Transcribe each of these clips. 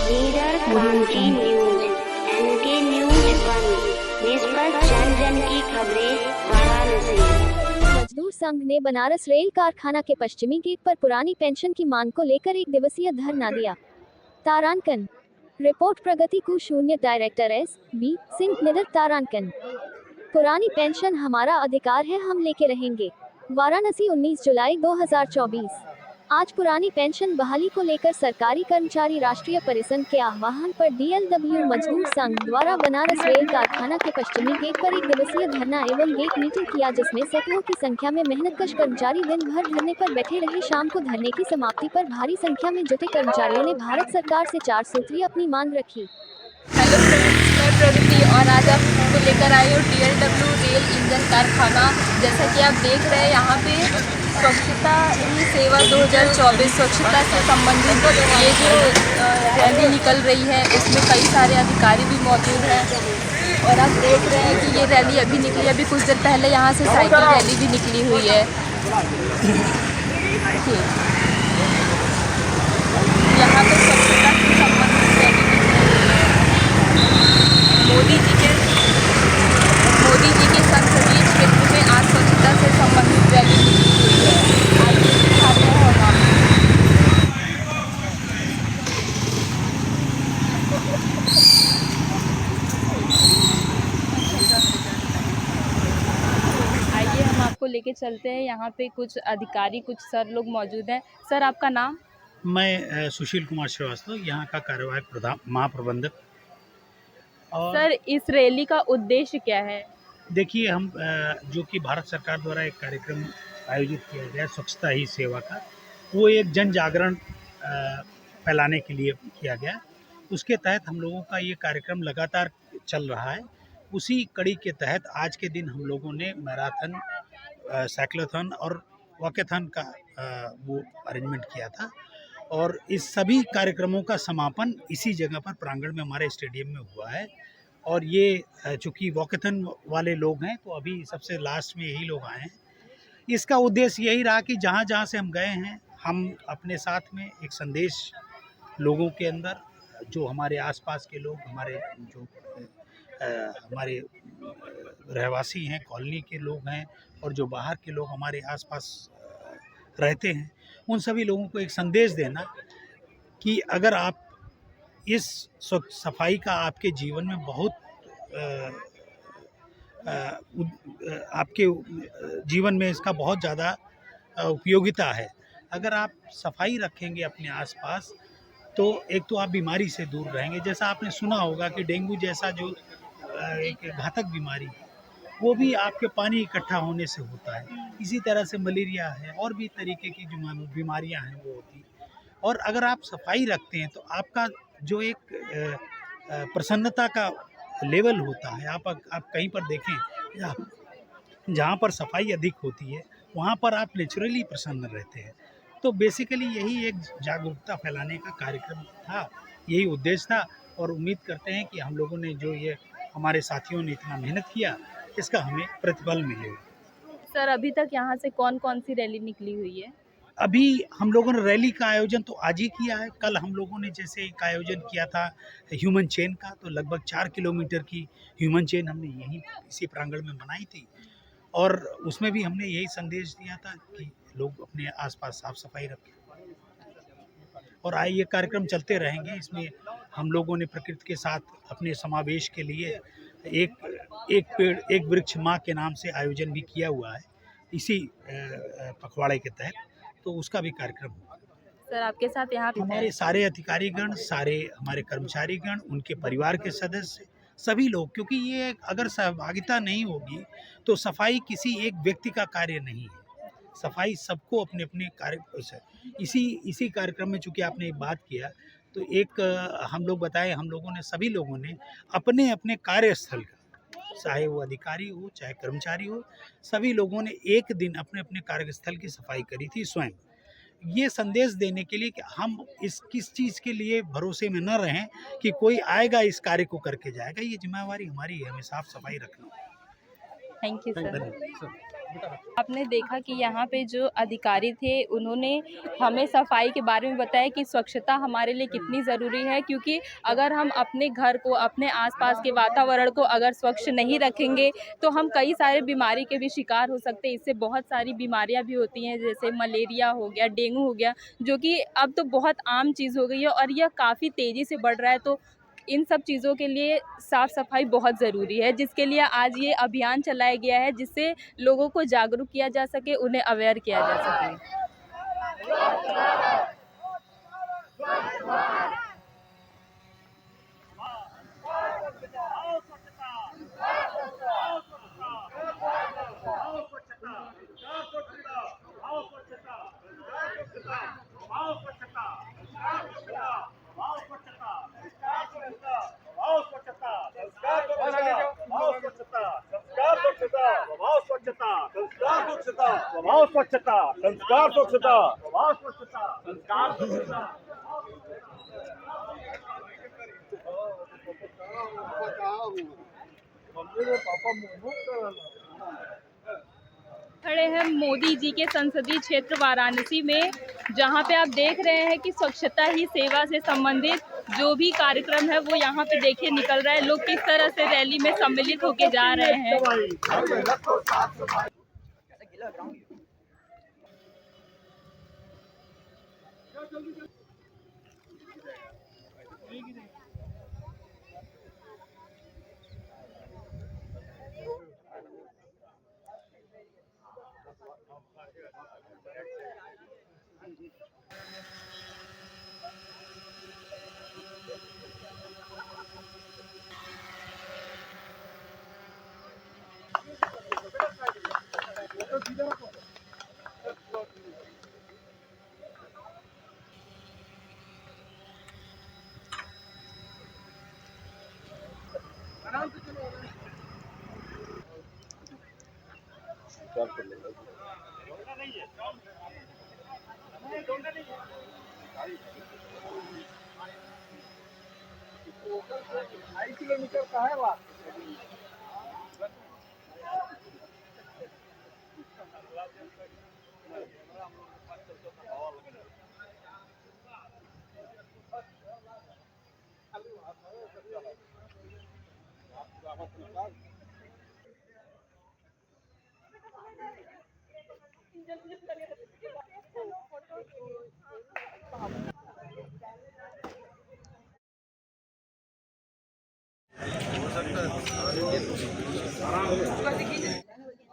Leader क्रांति news, N K news 1, निष्पक्ष जन जन की खबरें, वाराणसी। मजदूर संघ ने बनारस रेल कारखाना के पश्चिमी गेट पर पुरानी पेंशन की मांग को लेकर 1 दिवसीय धरना दिया। तारांकन रिपोर्ट प्रगति को शून्य। Director S.B. सिंह निडर तारांकन। पुरानी पेंशन हमारा अधिकार है, हम लेके रहेंगे। वाराणसी 19 जुलाई 2024। आज पुरानी पेंशन बहाली को लेकर सरकारी कर्मचारी राष्ट्रीय परिसंघ के आह्वान पर DLW मजदूर संघ द्वारा बनारस रेल कारखाना के पश्चिमी गेट पर 1 दिवसीय धरना एवं गेट मीटिंग किया, जिसमें सैकड़ों की संख्या में मेहनतकश कर्मचारी दिन भर धरने पर बैठे रहे। शाम को धरने की समाप्ति पर भारी संख्या में जुटे कर्मचारियों ने भारत सरकार से 4 सूत्रीय अपनी मांग रखी। हेलो फ्रेंड्स, मैं प्रगति और आज आपको लेकर आई हूँ DLW रेल इंजन कारखाना। जैसा कि आप देख रहे हैं यहाँ पे स्वच्छता ही सेवा 2024 स्वच्छता से संबंधित ये जो रैली निकल रही है, इसमें कई सारे अधिकारी भी मौजूद हैं। और आप देख रहे हैं कि ये रैली अभी निकली, अभी कुछ देर पहले यहाँ से साइकिल रैली भी निकली हुई है। यहाँ पे स्वच्छता से संबंधित रैली मोदी जी के संसदीय क्षेत्र में आज स्वच्छता से संबंधित रैली निकली हुई है। आइए दिखाते हैं हम आइए हम आपको लेके चलते हैं। यहाँ पे कुछ अधिकारी, कुछ सर लोग मौजूद हैं। सर, आपका नाम? मैं सुशील कुमार श्रीवास्तव, यहाँ का कार्यवाहक महाप्रबंधक। और सर, इस रैली का उद्देश्य क्या है? देखिए, हम जो कि भारत सरकार द्वारा एक कार्यक्रम आयोजित किया गया स्वच्छता ही सेवा का, वो एक जन जागरण फैलाने के लिए किया गया। उसके तहत हम लोगों का ये कार्यक्रम लगातार चल रहा है। उसी कड़ी के तहत आज के दिन हम लोगों ने मैराथन, साइक्लोथॉन और वॉकेथॉन का वो अरेंजमेंट किया था। और इस सभी कार्यक्रमों का समापन इसी जगह पर प्रांगण में हमारे स्टेडियम में हुआ है। और ये चूँकि वॉकेथन वाले लोग हैं, तो अभी सबसे लास्ट में यही लोग आए हैं। इसका उद्देश्य यही रहा कि जहाँ जहाँ से हम गए हैं, हम अपने साथ में एक संदेश लोगों के अंदर, जो हमारे आसपास के लोग, हमारे जो हमारे रहवासी हैं, कॉलोनी के लोग हैं, और जो बाहर के लोग हमारे आसपास रहते हैं, उन सभी लोगों को एक संदेश देना कि अगर आप इस सफाई का आपके जीवन में बहुत आपके जीवन में इसका बहुत ज़्यादा उपयोगिता है। अगर आप सफाई रखेंगे अपने आसपास, तो एक तो आप बीमारी से दूर रहेंगे। जैसा आपने सुना होगा कि डेंगू जैसा जो एक घातक बीमारी है, वो भी आपके पानी इकट्ठा होने से होता है। इसी तरह से मलेरिया है और भी तरीके की जो बीमारियां हैं वो होती हैं। और अगर आप सफाई रखते हैं, तो आपका जो एक प्रसन्नता का लेवल होता है, आप कहीं पर देखें जहाँ पर सफाई अधिक होती है, वहाँ पर आप नेचुरली प्रसन्न रहते हैं। तो बेसिकली यही एक जागरूकता फैलाने का कार्यक्रम था, यही उद्देश्य था। और उम्मीद करते हैं कि हम लोगों ने जो ये हमारे साथियों ने इतना मेहनत किया, इसका हमें प्रतिफल मिलेगा। सर, अभी तक यहाँ से कौन कौन सी रैली निकली हुई है? अभी हम लोगों ने रैली का आयोजन तो आज ही किया है। कल हम लोगों ने जैसे एक आयोजन किया था ह्यूमन चेन का, तो लगभग 4 किलोमीटर की ह्यूमन चेन हमने यहीं इसी प्रांगण में बनाई थी। और उसमें भी हमने यही संदेश दिया था कि लोग अपने आसपास साफ सफाई रखें। और आए ये कार्यक्रम चलते रहेंगे। इसमें हम लोगों ने प्रकृति के साथ अपने समावेश के लिए एक पेड़ एक वृक्ष माँ के नाम से आयोजन भी किया हुआ है, इसी पखवाड़े के तहत। तो उसका भी कार्यक्रम हुआ। सर, आपके साथ यहाँ पे हमारे सारे अधिकारीगण, सारे हमारे कर्मचारीगण, उनके परिवार के सदस्य, सभी लोग, क्योंकि ये अगर सहभागिता नहीं होगी तो सफाई किसी एक व्यक्ति का कार्य नहीं है। सफाई सबको अपने अपने कार्य से इसी कार्यक्रम में, चूँकि आपने एक बात किया, तो एक हम लोग बताए, हम लोगों ने, सभी लोगों ने अपने अपने कार्यस्थल का, चाहे वो अधिकारी हो चाहे कर्मचारी हो, सभी लोगों ने एक दिन अपने अपने कार्यस्थल की सफाई करी थी स्वयं। ये संदेश देने के लिए कि हम इस किस चीज़ के लिए भरोसे में न रहें कि कोई आएगा इस कार्य को करके जाएगा। ये जिम्मेवारी हमारी है, हमें साफ सफाई रखना। Thank you sir. धन्यवाद। आपने देखा कि यहाँ पे जो अधिकारी थे उन्होंने हमें सफाई के बारे में बताया कि स्वच्छता हमारे लिए कितनी ज़रूरी है, क्योंकि अगर हम अपने घर को, अपने आसपास के वातावरण को अगर स्वच्छ नहीं रखेंगे तो हम कई सारे बीमारी के भी शिकार हो सकते हैं। इससे बहुत सारी बीमारियाँ भी होती हैं, जैसे मलेरिया हो गया, डेंगू हो गया, जो कि अब तो बहुत आम चीज़ हो गई है और यह काफ़ी तेज़ी से बढ़ रहा है। तो इन सब चीज़ों के लिए साफ़ सफाई बहुत ज़रूरी है, जिसके लिए आज ये अभियान चलाया गया है, जिससे लोगों को जागरूक किया जा सके, उन्हें अवेयर किया जा सके। स्वभाव स्वच्छता, संस्कार स्वच्छता, स्वभाव स्वच्छता, संस्कार स्वच्छता। खड़े हैं मोदी जी के संसदीय क्षेत्र वाराणसी में, जहां पे आप देख रहे हैं कि स्वच्छता ही सेवा से संबंधित जो भी कार्यक्रम है वो यहाँ पे देखिए निकल रहा है। लोग किस तरह से रैली में सम्मिलित होके जा रहे हैं।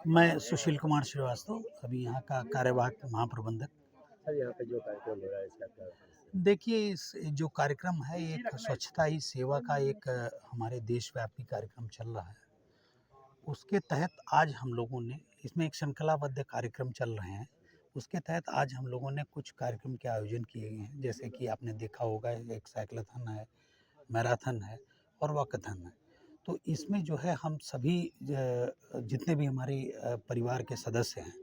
मैं सुशील कुमार श्रीवास्तव, अभी यहाँ का कार्यवाहक महाप्रबंधक। सर, यहाँ पे जो कार्यक्रम हो रहा है इसका क्या? देखिए, इस जो कार्यक्रम है एक स्वच्छता ही सेवा का एक हमारे देशव्यापी कार्यक्रम चल रहा है। उसके तहत आज हम लोगों ने इसमें एक श्रृंखलाबद्ध कार्यक्रम चल रहे हैं। उसके तहत आज हम लोगों ने कुछ कार्यक्रम के आयोजन किए गए हैं, जैसे कि आपने देखा होगा एक साइक्लोथॉन है, मैराथन है और वॉकाथन है। तो इसमें जो है हम सभी जितने भी हमारे परिवार के सदस्य हैं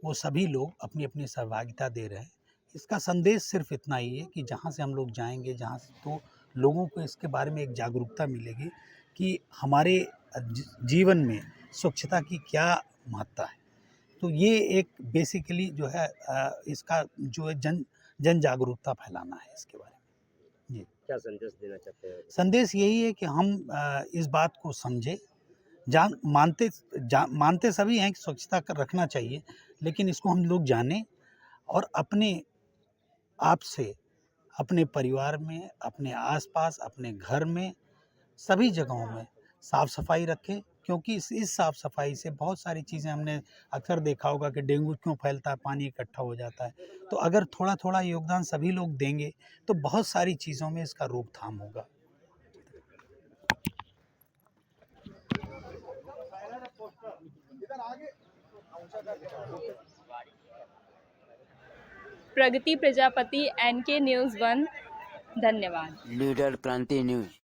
वो सभी लोग अपनी अपनी सहभागिता दे रहे हैं। इसका संदेश सिर्फ इतना ही है कि जहाँ से हम लोग जाएंगे, जहाँ से तो लोगों को इसके बारे में एक जागरूकता मिलेगी कि हमारे जीवन में स्वच्छता की क्या महत्ता है। तो ये एक बेसिकली जो है इसका जो है जन जागरूकता फैलाना है इसके बारे में। जी, क्या संदेश देना चाहते हैं? संदेश यही है कि हम इस बात को समझें, मानते सभी हैं कि स्वच्छता कर रखना चाहिए, लेकिन इसको हम लोग जानें और अपने आप से, अपने परिवार में, अपने आसपास, अपने घर में, सभी जगहों में साफ़ सफाई रखें, क्योंकि इस साफ़ सफाई से बहुत सारी चीज़ें हमने अक्सर देखा होगा कि डेंगू क्यों फैलता है, पानी इकट्ठा हो जाता है। तो अगर थोड़ा थोड़ा योगदान सभी लोग देंगे तो बहुत सारी चीज़ों में इसका रोकथाम होगा। प्रगति प्रजापति, NK News 1, धन्यवाद। लीडर क्रांति न्यूज।